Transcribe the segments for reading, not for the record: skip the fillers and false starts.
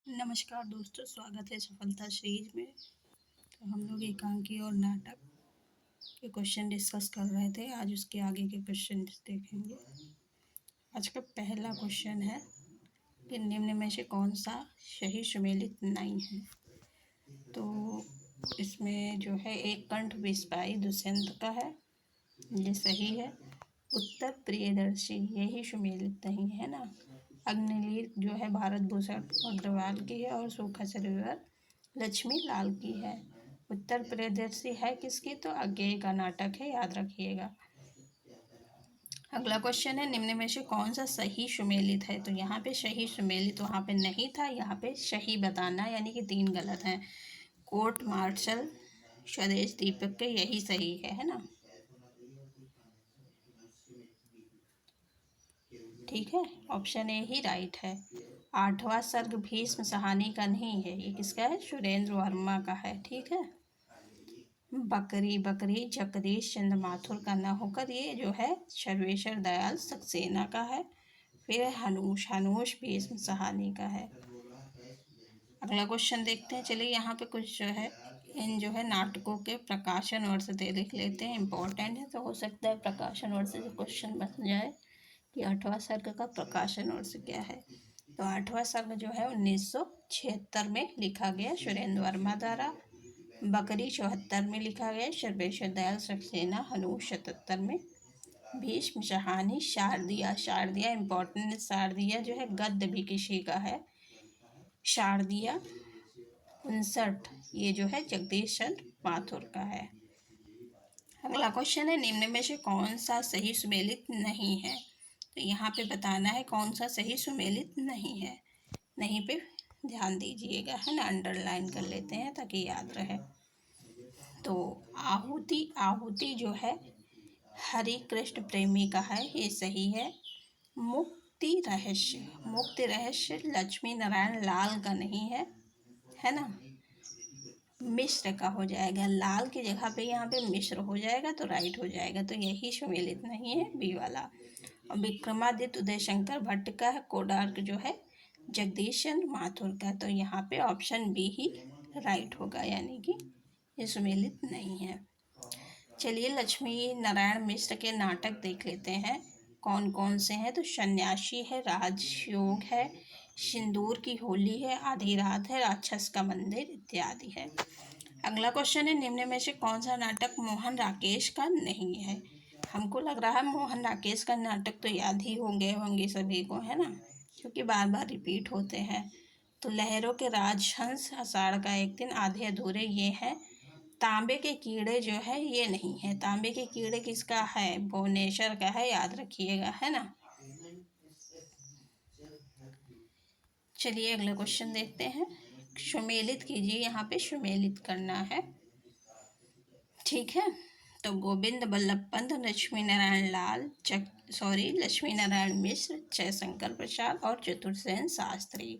नमस्कार दोस्तों, स्वागत है सफलता सीरीज में। तो हम लोग एकांकी और नाटक के क्वेश्चन डिस्कस कर रहे थे। आज उसके आगे के क्वेश्चन देखेंगे। आज का पहला क्वेश्चन है कि निम्न में से कौन सा सही सुमेलित नहीं है। तो इसमें जो है एक कंठ विस्पाई दुष्यंत का है, ये सही है। उत्तर प्रियदर्शी यही सुमेलित नहीं है ना। अग्निलीर जो है भारत भूषण अग्रवाल की है और सूखा सरोवर लक्ष्मी लाल की है। उत्तर प्रियदर्शी है किसकी, तो अज्ञेय का नाटक है, याद रखिएगा। अगला क्वेश्चन है निम्न में से कौन सा सही सुमेलित है। तो यहाँ पे सही सुमेलित वहाँ पे नहीं था, यहाँ पे सही बताना, यानी कि 3 गलत हैं। कोर्ट मार्शल स्वदेश दीपक के यही सही है ना। ठीक है, ऑप्शन ए ही राइट है। 8वां सर्ग भीष्म सहानी का नहीं है, ये किसका है, सुरेंद्र वर्मा का है। ठीक है। बकरी बकरी जगदीश चंद्र माथुर का ना होकर ये जो है सर्वेश्वर दयाल सक्सेना का है। फिर हनूश हनूश भीष्म सहानी का है। अगला क्वेश्चन देखते हैं। चलिए यहाँ पे कुछ जो है इन जो है नाटकों के प्रकाशन वर्ष दे लिख लेते हैं, इम्पोर्टेंट है, तो हो सकता है प्रकाशन वर्ष से क्वेश्चन बन जाए कि 8वां सर्ग का प्रकाशन वर्ष क्या है। तो 8वां सर्ग जो है 1976 में लिखा गया सुरेंद्र वर्मा द्वारा। बकरी 74 में लिखा गया सर्वेश्वर दयाल सक्सेना। हनूश 77 में। भीष्म सहानी शारदिया, शारदिया इम्पोर्टेंट है। शारदिया जो है गद्य भी किसी का है। शारदिया 59 ये जो है जगदीश चंद्र माथुर का है। अगला क्वेश्चन है निम्न में से कौन सा सही सुमेलित नहीं है। तो यहाँ पे बताना है कौन सा सही सुमेलित नहीं है। नहीं पे ध्यान दीजिएगा, है ना, अंडरलाइन कर लेते हैं ताकि याद रहे। तो आहुति आहुति जो है हरि कृष्ण प्रेमी का है, ये सही है। मुक्ति रहस्य लक्ष्मी नारायण लाल का नहीं है ना। मिश्र का हो जाएगा, लाल की जगह पे यहाँ पे मिश्र हो जाएगा तो राइट हो जाएगा, तो यही सुमेलित नहीं है, बी वाला। और विक्रमादित्य उदय शंकर भट्ट का है। कोडार्क जो है जगदीश चंद्र माथुर का, तो यहाँ पे ऑप्शन बी ही राइट होगा, यानी कि ये सुमेलित नहीं है। चलिए लक्ष्मी नारायण मिश्र के नाटक देख लेते हैं कौन कौन से हैं। तो सन्यासी है, राजयोग है, सिंदूर की होली है, आधी रात है, राक्षस का मंदिर इत्यादि है। अगला क्वेश्चन है निम्न में से कौन सा नाटक मोहन राकेश का नहीं है। हमको लग रहा है मोहन राकेश का नाटक तो याद ही होंगे सभी को, है ना, क्योंकि बार बार रिपीट होते हैं। तो लहरों के राजहंस, आषाढ़ का एक दिन, आधे अधूरे ये हैं। तांबे के कीड़े जो है ये नहीं है। तांबे के कीड़े किसका है, भुवनेश्वर का है, याद रखिएगा, है ना। चलिए अगला क्वेश्चन देखते हैं। सुमेलित कीजिए, यहाँ पे सुमेलित करना है, ठीक है। तो गोविंद बल्लभ पंत, लक्ष्मी नारायण लक्ष्मी नारायण मिश्र, जयशंकर प्रसाद और चतुर्सेन शास्त्री।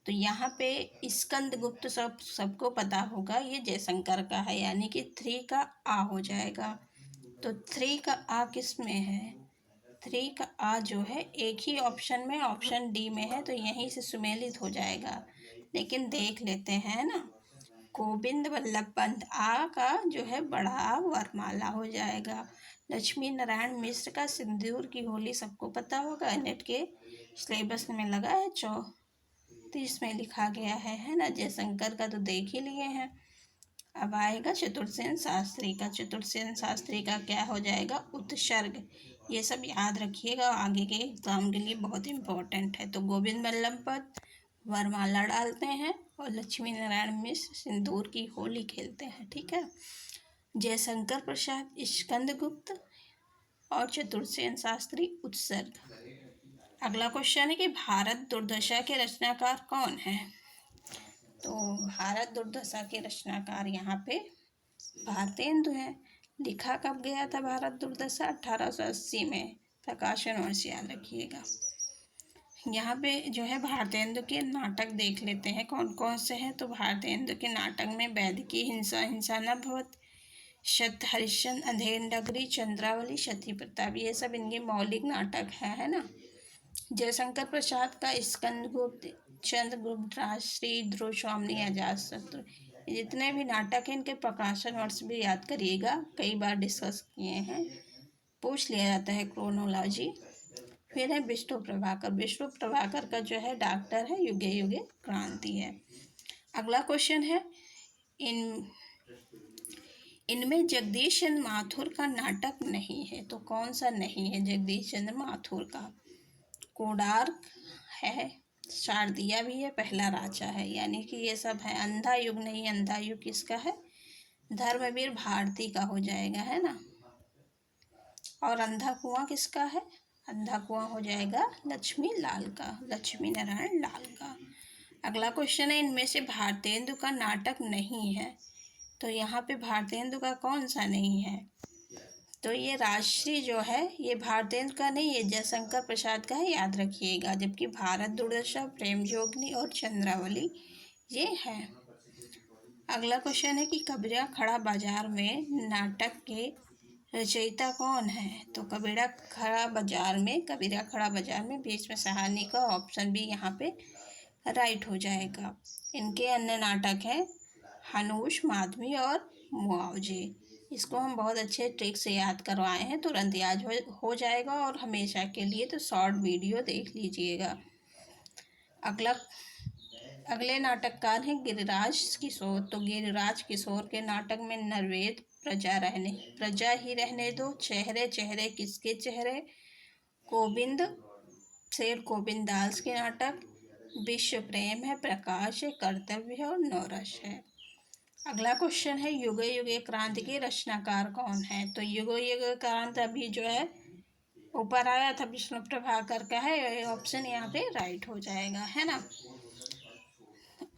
तो यहाँ पे स्कंद गुप्त सबको पता होगा, ये जयशंकर का है, यानी कि 3 का आ हो जाएगा। तो 3 का आ किस में है, 3 का आ जो है एक ही ऑप्शन में, ऑप्शन डी में है, तो यहीं से सुमेलित हो जाएगा। लेकिन देख लेते हैं ना, गोविंद वल्लभ पंत आ का जो है बड़ा वरमाला हो जाएगा। लक्ष्मी नारायण मिश्र का सिंदूर की होली सबको पता होगा, नेट के सिलेबस में लगा है 34 में लिखा गया है ना। जयशंकर का तो देख ही लिए हैं। अब आएगा चतुर्सेन शास्त्री का। चतुर्सेन शास्त्री का क्या हो जाएगा, उत्सर्ग। ये सब याद रखिएगा, आगे के एग्जाम के लिए बहुत इम्पोर्टेंट है। तो गोविंद वल्लभ पंत वरमाला डालते हैं और लक्ष्मी नारायण मिश्र सिंदूर की होली खेलते हैं, ठीक है। जयशंकर प्रसाद स्कंदगुप्त और चतुर्सेन शास्त्री उत्सर्ग। अगला क्वेश्चन है कि भारत दुर्दशा के रचनाकार कौन है। तो भारत दुर्दशा के रचनाकार यहाँ पे भारतेंदु है। लिखा कब गया था भारत दुर्दशा, 1880 में। प्रकाशन वर्ष याद रखिएगा। यहाँ पे जो है भारतेंदु के नाटक देख लेते हैं कौन कौन से हैं। तो भारतेंदु के नाटक में वैदिकी हिंसा, हिंसा न भवत, सत्य हरिश्चंद्र, अंधेर नगरी, चंद्रावली, सती प्रताप, ये सब इनके मौलिक नाटक है ना। जयशंकर प्रसाद का स्कंदगुप्त, चंद्रगुप्त, राजश्री, ध्रुव स्वामी, अजातशत्रु, जितने भी नाटक हैं इनके प्रकाशन वर्ष भी याद करिएगा, कई बार डिस्कस किए हैं, पूछ लिया जाता है क्रोनोलॉजी। फिर है विष्णु प्रभाकर। विष्णु प्रभाकर का जो है डॉक्टर है, युगे युगे क्रांति है। अगला क्वेश्चन है, इन इनमें जगदीश चंद्र माथुर का नाटक नहीं है, तो कौन सा नहीं है जगदीश चंद्र माथुर का? कोणार्क है, शारदिया भी है, पहला राजा है, यानी कि ये सब है। अंधा युग नहीं, अंधा युग किसका है? धर्मवीर भारती का हो जाएगा, है ना। और अंधा कुआं किसका है? अंधा कुआं हो जाएगा लक्ष्मी लाल का, लक्ष्मी नारायण लाल का। अगला क्वेश्चन है, इनमें से भारतेंदु का नाटक नहीं है, तो यहाँ पे भारतेंदु का कौन सा नहीं है? तो ये राजश्री जो है ये भारतेंदु का नहीं है, जयशंकर प्रसाद का है, याद रखिएगा। जबकि भारत दुर्दशा, प्रेम जोगनी और चंद्रावली ये है। अगला क्वेश्चन है कि कबीरा खड़ा बाजार में नाटक के रचयिता कौन है? तो कबीरा खड़ा बाजार में भीष्म सहानी का, ऑप्शन बी यहाँ पे राइट हो जाएगा। इनके अन्य नाटक हैं हनुष, माधवी और मुआवजे। इसको हम बहुत अच्छे ट्रिक से याद करवाए हैं, तुरंत याद हो जाएगा और हमेशा के लिए। तो शॉर्ट वीडियो देख लीजिएगा। अगले नाटककार हैं गिरिराज किशोर। तो गिरिराज किशोर के नाटक में नरवेद, प्रजा ही रहने दो, चेहरे चेहरे किसके चेहरे, शेर गोविंद दास के नाटक, विश्व प्रेम है, प्रकाश है, कर्तव्य है और नौरस है। अगला क्वेश्चन है, युगे युगे क्रांति के रचनाकार कौन है? तो युगे युगे क्रांति अभी जो है ऊपर आया था, विष्णु प्रभाकर का है, ऑप्शन यहाँ पे राइट हो जाएगा, है ना।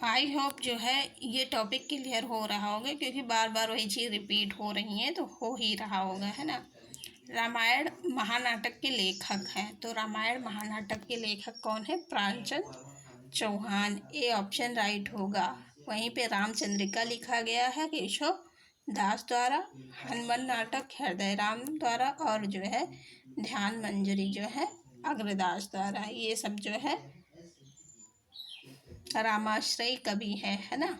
आई होप जो है ये टॉपिक क्लियर हो रहा होगा, क्योंकि बार बार वही चीज़ रिपीट हो रही है, तो हो ही रहा होगा, है ना। रामायण महानाटक के लेखक हैं, तो रामायण महानाटक के लेखक कौन है? Pranchand Chauhan, A option right होगा। वहीं पे रामचंद्रिका लिखा गया है केशव दास द्वारा, हनुमान नाटक हृदय राम द्वारा, और जो है ध्यान मंजरी जो है अग्रदास द्वारा। ये सब जो है रामाश्रय कवि है ना।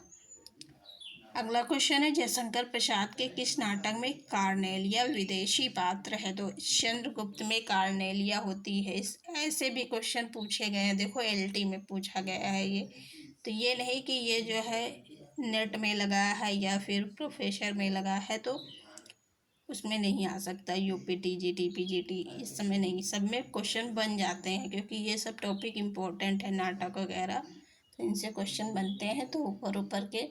अगला क्वेश्चन है, जयशंकर प्रसाद के किस नाटक में कार्नेलिया विदेशी पात्र है? तो चंद्रगुप्त में कार्नेलिया होती है। ऐसे भी क्वेश्चन पूछे गए हैं, देखो एलटी में पूछा गया है ये, तो ये नहीं कि ये जो है नेट में लगा है या फिर प्रोफेसर में लगा है तो उसमें नहीं आ सकता। यूपीटी, जीटी, पीजीटी इस समय नहीं, सब में क्वेश्चन बन जाते हैं, क्योंकि ये सब टॉपिक इम्पोर्टेंट है, नाटक वगैरह, तो इनसे क्वेश्चन बनते हैं। तो ऊपर ऊपर के,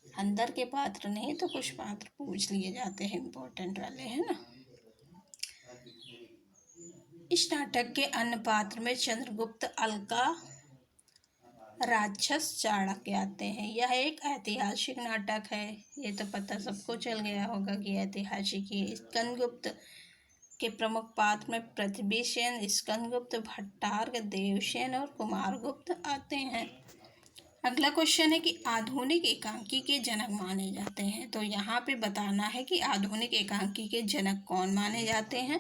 अंदर के पात्र नहीं, तो कुछ पात्र पूछ लिए जाते हैं इम्पोर्टेंट वाले, है ना। इस नाटक के अन्य पात्र में चंद्रगुप्त, अलका, राक्षस, चाणक्य आते हैं। यह एक ऐतिहासिक नाटक है, ये तो पता सबको चल गया होगा कि ऐतिहासिक है। स्कंदगुप्त के प्रमुख पात्र में पृथ्वीसेन, स्कंदगुप्त, भट्टार्क, देवसेन और कुमारगुप्त आते हैं। अगला क्वेश्चन है कि आधुनिक एकांकी के जनक माने जाते हैं। तो यहाँ पे बताना है कि आधुनिक एकांकी के जनक कौन माने जाते हैं।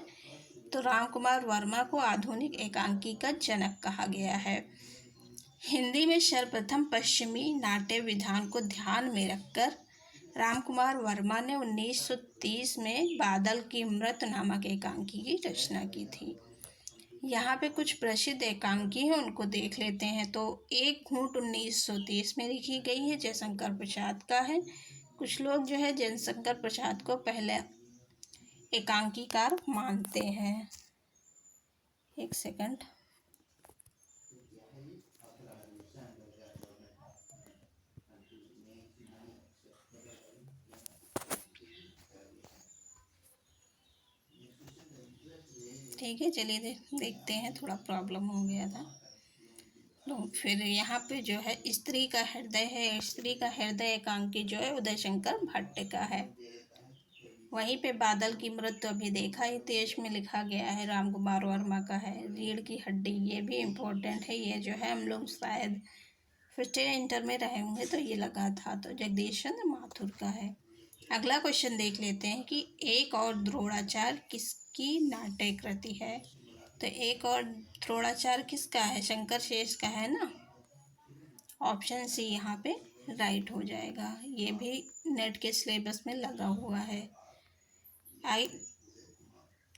तो राम कुमार वर्मा को आधुनिक एकांकी का जनक कहा गया है। हिंदी में सर्वप्रथम पश्चिमी नाट्य विधान को ध्यान में रखकर राम कुमार वर्मा ने 1930 में बादल की मृत नामक एकांकी की रचना की थी। यहाँ पे कुछ प्रसिद्ध एकांकी हैं, उनको देख लेते हैं। तो एक घूंट 1930 में लिखी गई है, जयशंकर प्रसाद का है। कुछ लोग जो है जयशंकर प्रसाद को पहले एकांकीकार मानते हैं। एक सेकंड, ठीक है, चलिए देखते हैं, थोड़ा प्रॉब्लम हो गया था। तो फिर यहाँ पे जो है स्त्री का हृदय है, स्त्री का हृदय एकांकी जो है उदय शंकर भट्ट का है। वहीं पे बादल की मृत्यु अभी देखा ही, तेज में लिखा गया है, राम कुमार वर्मा का है। रीढ़ की हड्डी, ये भी इम्पोर्टेंट है, ये जो है हम लोग शायद फर्स्ट ईयर इंटर में रहे होंगे तो ये लगा था, तो जगदीश चंद्र माथुर का है। अगला क्वेश्चन देख लेते हैं कि एक और द्रोणाचार्य किसकी नाट्य कृति है। तो एक और द्रोणाचार्य किसका है? शंकर शेष का है ना। ऑप्शन सी यहाँ पे राइट हो जाएगा। ये भी नेट के सिलेबस में लगा हुआ है। आई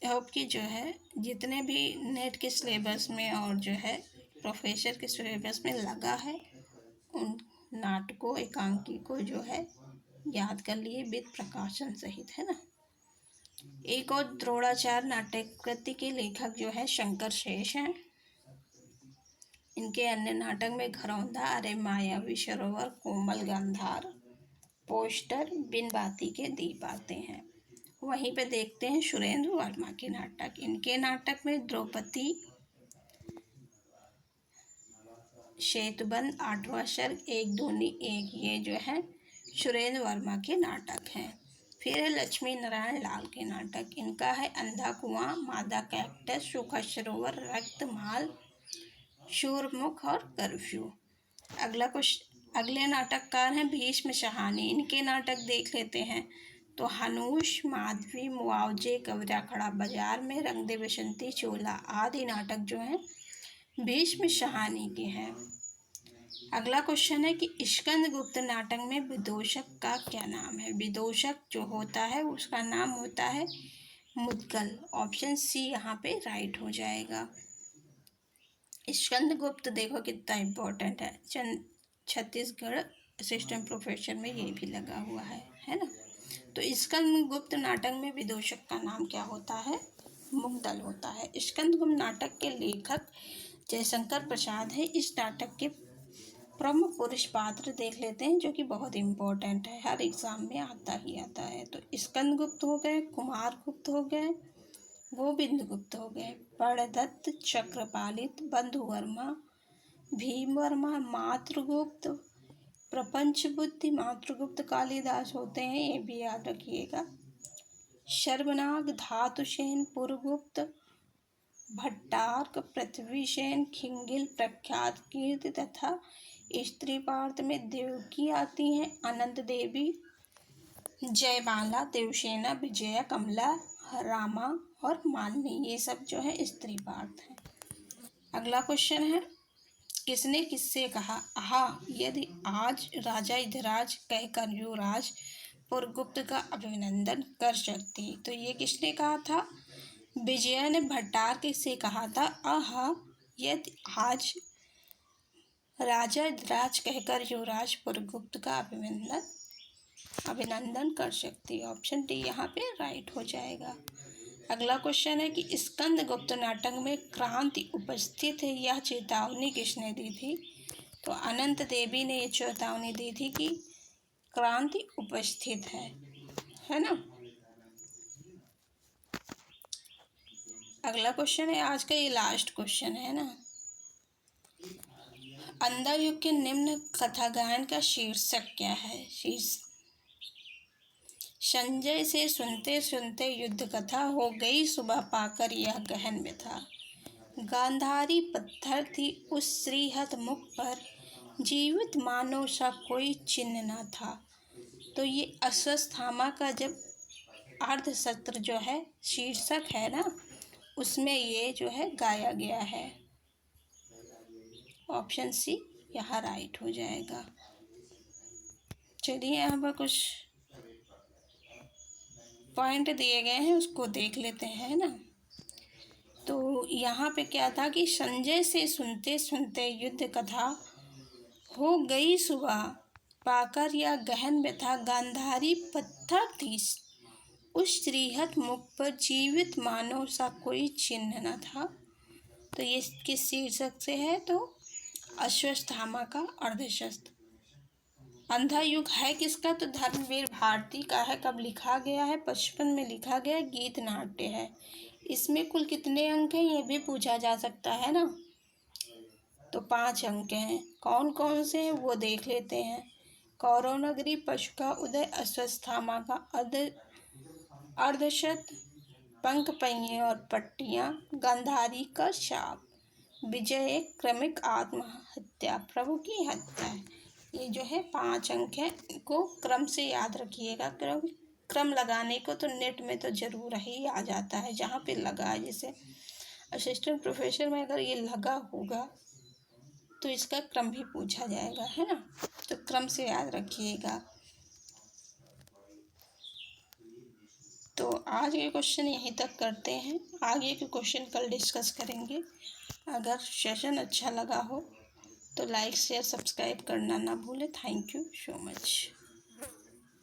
होप कि जो है जितने भी नेट के सिलेबस में और जो है प्रोफेसर के सिलेबस में लगा है उन नाटकों एकांकी को जो है याद कर लिए विद प्रकाशन सहित, है ना। एक और द्रोणाचार्य नाटक कृति के लेखक जो है शंकर शेष हैं। इनके अन्य नाटक में घरौंदा, अरे मायावी सरोवर, कोमल गांधार, पोस्टर, बिन बाती के दीप आते हैं। वहीं पे देखते हैं सुरेंद्र वर्मा के नाटक। इनके नाटक में द्रौपदी, सेतुबंद, आठवां सर्ग, एक दूनी एक, ये जो है सुरेंद्र वर्मा के नाटक हैं। फिर है लक्ष्मी नारायण लाल के नाटक। इनका है अंधा कुआं, मादा कैक्टस, सूखा सरोवर, रक्तमाल, शूरमुख और कर्फ्यू। अगले नाटककार हैं भीष्म शाहानी। इनके नाटक देख लेते हैं तो हनुष, माधवी, मुआवजे, कवरा खड़ा बाजार में, रंग दे बसंती, चोला आदि नाटक जो हैं भीष्म शाहानी के हैं। अगला क्वेश्चन है कि स्कंदगुप्त नाटक में विदूषक का क्या नाम है। विदूषक जो होता है उसका नाम होता है मुद्गल। ऑप्शन सी यहाँ पे राइट हो जाएगा। स्कंदगुप्त देखो कितना इम्पोर्टेंट है। छत्तीसगढ़ असिस्टेंट प्रोफेसर में ये भी लगा हुआ है ना। तो स्कंदगुप्त नाटक में विदूषक का नाम क्या होता है, मुग्दल होता है। स्कंदगुप्त नाटक के लेखक जयशंकर प्रसाद है। इस नाटक के प्रमुख पुरुष पात्र देख लेते हैं जो कि बहुत इम्पोर्टेंट है, हर एग्जाम में आता ही आता है। तो स्कंदगुप्त हो गए, कुमारगुप्त हो गए, गोविंदगुप्त हो गए, बड़दत्त, चक्रपालित, बंधुवर्मा, भीमवर्मा, मातृगुप्त, प्रपंच बुद्धि, मातृगुप्त कालिदास होते हैं, ये भी याद रखिएगा। शर्वनाग, धातुसेन, पुरगुप्त, भट्टार्क, पृथ्वीसेन, खिंगिल, प्रख्यात कीर्ति तथा स्त्री पार्थ में देवकी आती हैं, अनंत देवी, जयमाला, देवसेना, विजया, कमला, रामा और मालिनी, ये सब जो है स्त्री पार्थ हैं। अगला क्वेश्चन है किसने किससे कहा, आहा यदि आज राजा धीराज कहकर युवराज पुरगुप्त का अभिनंदन कर सकती। तो ये किसने कहा था, विजया ने भट्टार्क से कहा था, आहा यदि आज राजा धीराज कहकर युवराज पुरगुप्त का अभिनंदन कर सकती। ऑप्शन डी यहाँ पे राइट हो जाएगा। अगला क्वेश्चन है कि स्कंदगुप्त नाटक में क्रांति उपस्थित है, यह चेतावनी किसने दी थी। तो अनंत देवी ने ये चेतावनी दी थी कि क्रांति उपस्थित है ना। अगला क्वेश्चन है आज का, ये लास्ट क्वेश्चन है ना। अंधा युग के निम्न कथा गायन का शीर्षक क्या है। संजय से सुनते सुनते युद्ध कथा, हो गई सुबह पाकर यह गहन व्यथा, गांधारी पत्थर थी उस श्रीहत मुख पर, जीवित मानो सा कोई चिन्ह न था। तो ये अश्वत्थामा का जब अर्धसत्र जो है शीर्षक है ना, उसमें ये जो है गाया गया है। ऑप्शन सी यहाँ राइट हो जाएगा। चलिए यहाँ पर कुछ पॉइंट दिए गए हैं उसको देख लेते हैं ना। तो यहाँ पे क्या था कि संजय से सुनते सुनते युद्ध कथा, हो गई सुबह पाकर या गहन व्यथा, गांधारी पत्थर थी उस श्रीहत मुख पर, जीवित मानो सा कोई चिन्ह न था। तो ये किस शीर्षक से है, तो अश्वत्थामा का अर्धशस्त्र। अंधा युग है किसका, तो धर्मवीर भारती का है। कब लिखा गया है, 55 में लिखा गया, गीत नाट्य है। इसमें कुल कितने अंक हैं ये भी पूछा जा सकता है ना। तो 5 अंक हैं। कौन कौन से हैं वो देख लेते हैं। कौरव नगरी, पशु का उदय, अश्वत्थामा का अर्धशत, पंख पहिए और पट्टियाँ, गांधारी का शाप, विजय एक क्रमिक आत्महत्या, प्रभु की हत्या। ये जो है 5 अंक हैं, इनको क्रम से याद रखिएगा। क्रम लगाने को तो नेट में तो ज़रूर ही आ जाता है, जहाँ पे लगा है। जैसे असिस्टेंट प्रोफेसर में अगर ये लगा होगा तो इसका क्रम भी पूछा जाएगा, है ना। तो क्रम से याद रखिएगा। तो आज के क्वेश्चन यहीं तक करते हैं, आगे के क्वेश्चन कल डिस्कस करेंगे। अगर सेशन अच्छा लगा हो तो लाइक शेयर सब्सक्राइब करना ना भूलें। Thank you so much.